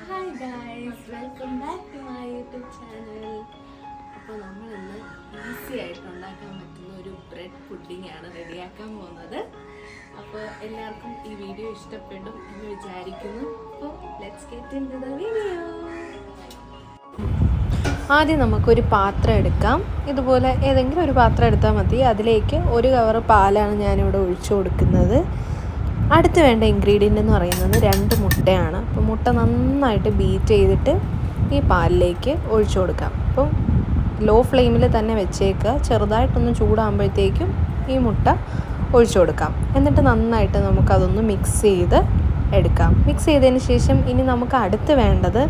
Hi guys, welcome back to my YouTube channel. അപ്പോൾ നമ്മളിന്ന് easy ആയിട്ട് ഉണ്ടാക്കാൻ പറ്റുന്ന ഒരു ബ്രെഡ് പുഡിംഗ് ആണ് റെഡിയാക്കാൻ പോകുന്നത്. അപ്പോൾ എല്ലാവർക്കും ഈ വീഡിയോ ഇഷ്ടപ്പെടും എന്ന് വിചാരിക്കുന്നു. അപ്പോൾ let's get into the video. ആദ്യം നമുക്കൊരു പാത്രം എടുക്കാം. ഇതുപോലെ ഏതെങ്കിലും ഒരു പാത്രം എടുത്താൽ മതി. അതിലേക്ക് ഒരു കവർ പാലാണ് ഞാനിവിടെ ഒഴിച്ചു കൊടുക്കുന്നത്. അടുത്ത് വേണ്ട ഇൻഗ്രീഡിയൻ്റ് എന്ന് പറയുന്നത് 2 മുട്ടയാണ്. അപ്പോൾ മുട്ട നന്നായിട്ട് ബീറ്റ് ചെയ്തിട്ട് ഈ പാലിലേക്ക് ഒഴിച്ചു കൊടുക്കാം. അപ്പം ലോ ഫ്ലെയിമിൽ തന്നെ വെച്ചേക്കുക. ചെറുതായിട്ടൊന്ന് ചൂടാകുമ്പോഴത്തേക്കും ഈ മുട്ട ഒഴിച്ചു കൊടുക്കാം. എന്നിട്ട് നന്നായിട്ട് നമുക്കതൊന്ന് മിക്സ് ചെയ്ത് എടുക്കാം. മിക്സ് ചെയ്തതിന് ശേഷം ഇനി നമുക്ക് അടുത്ത് വേണ്ടത്,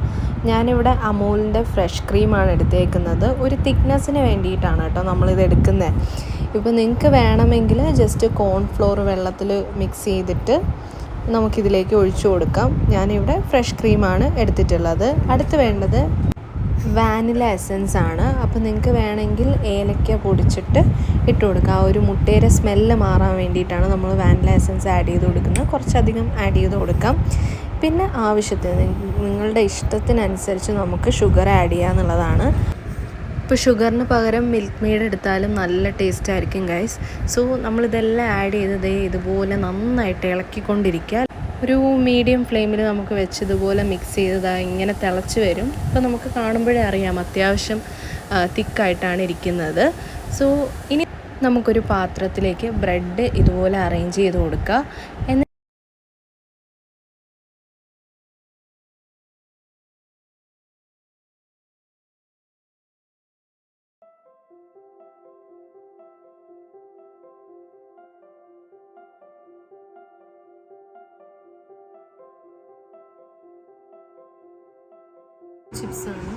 ഞാനിവിടെ അമൂലിൻ്റെ ഫ്രഷ് ക്രീമാണ് എടുത്തേക്കുന്നത്. ഒരു തിക്നെസ്സിന് വേണ്ടിയിട്ടാണ് കേട്ടോ നമ്മളിത് എടുക്കുന്നത്. ഇപ്പോൾ നിങ്ങൾക്ക് വേണമെങ്കിൽ ജസ്റ്റ് കോൺഫ്ലോർ വെള്ളത്തിൽ മിക്സ് ചെയ്തിട്ട് നമുക്കിതിലേക്ക് ഒഴിച്ചു കൊടുക്കാം. ഞാനിവിടെ ഫ്രഷ് ക്രീമാണ് എടുത്തിട്ടുള്ളത്. അടുത്ത് വേണ്ടത് വാനില എസൻസ് ആണ്. അപ്പോൾ നിങ്ങൾക്ക് വേണമെങ്കിൽ ഏലക്ക പൊടിച്ചിട്ട് ഇട്ട് കൊടുക്കാം. ഒരു മുട്ടയുടെ സ്മെല്ല് മാറാൻ വേണ്ടിയിട്ടാണ് നമ്മൾ വാനില എസൻസ് ആഡ് ചെയ്ത് കൊടുക്കുന്നത്. കുറച്ചധികം ആഡ് ചെയ്ത് കൊടുക്കാം. പിന്നെ ആവശ്യത്തിന് നിങ്ങളുടെ ഇഷ്ടത്തിനനുസരിച്ച് നമുക്ക് ഷുഗർ ആഡ് ചെയ്യാന്നുള്ളതാണ്. ഇപ്പോൾ ഷുഗറിന് പകരം മിൽക്ക് മെയ്ഡ് എടുത്താലും നല്ല ടേസ്റ്റ് ആയിരിക്കും ഗൈസ്. സോ നമ്മളിതെല്ലാം ആഡ് ചെയ്തത് ഇതുപോലെ നന്നായിട്ട് ഇളക്കിക്കൊണ്ടിരിക്കുക. ഒരു മീഡിയം ഫ്ലെയിമിൽ നമുക്ക് വെച്ച് ഇതുപോലെ മിക്സ് ചെയ്തത് ഇങ്ങനെ തിളച്ച് വരും. അപ്പോൾ നമുക്ക് കാണുമ്പോഴേ അറിയാം അത്യാവശ്യം തിക്കായിട്ടാണ് ഇരിക്കുന്നത്. സോ ഇനി നമുക്കൊരു പാത്രത്തിലേക്ക് ബ്രെഡ് ഇതുപോലെ അറേഞ്ച് ചെയ്ത് കൊടുക്കുക. ചിപ്സാണ്.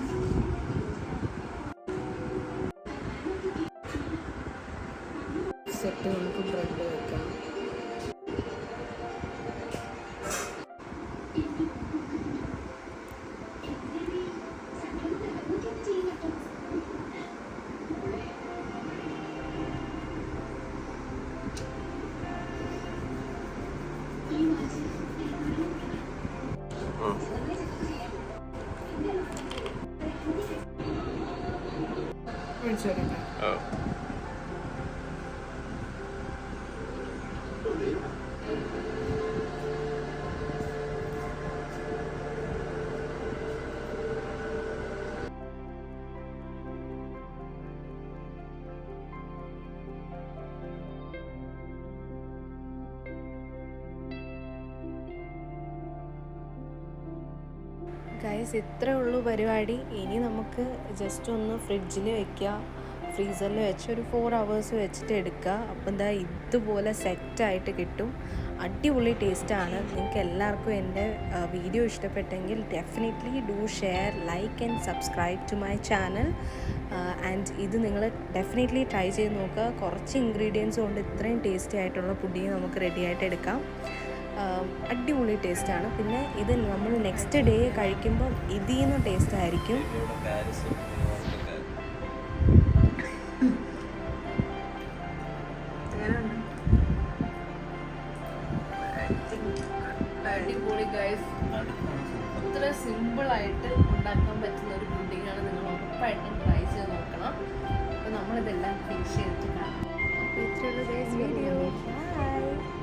സെറ്റ് നമുക്ക് ബ്രെഡ് വെക്കാം. ഗൈസ്, ഇത്രേ ഉള്ളൂ പരിപാടി. ഇനി നമുക്ക് ജസ്റ്റ് ഒന്ന് ഫ്രിഡ്ജിൽ വെക്കുക, ഫ്രീസറിൽ വെച്ച് ഒരു 4 hours വെച്ചിട്ട് എടുക്കുക. അപ്പം എന്താ ഇതുപോലെ സെറ്റായിട്ട് കിട്ടും. അടിപൊളി ടേസ്റ്റാണ്. നിങ്ങൾക്ക് എല്ലാവർക്കും എൻ്റെ വീഡിയോ ഇഷ്ടപ്പെട്ടെങ്കിൽ definitely do share, like and subscribe to my channel. And ഇത് നിങ്ങൾ ഡെഫിനറ്റ്ലി ട്രൈ ചെയ്ത് നോക്കുക. കുറച്ച് ഇൻഗ്രീഡിയൻസ് കൊണ്ട് ഇത്രയും ടേസ്റ്റി ആയിട്ടുള്ള പുഡിങ് നമുക്ക് റെഡിയായിട്ട് എടുക്കാം. അടിപൊളി ടേസ്റ്റാണ്. പിന്നെ ഇത് നമ്മൾ നെക്സ്റ്റ് ഡേ കഴിക്കുമ്പോൾ ഇതിൽ നിന്ന് ടേസ്റ്റ് ആയിരിക്കും. അടിപൊളി ഗൈസ്. ഇത്ര സിമ്പിളായിട്ട് ഉണ്ടാക്കാൻ പറ്റുന്ന ഒരു പുഡിങ്ങാണ്. നിങ്ങൾ ഉറപ്പായിട്ടും ട്രൈ ചെയ്ത് നോക്കണം. അപ്പോൾ നമ്മളിതെല്ലാം ഫിനിഷ് ചെയ്തിട്ട് കാണാം. അപ്പോൾ ഇത്രയുള്ള ഗൈസ് വീഡിയോ. ബൈ.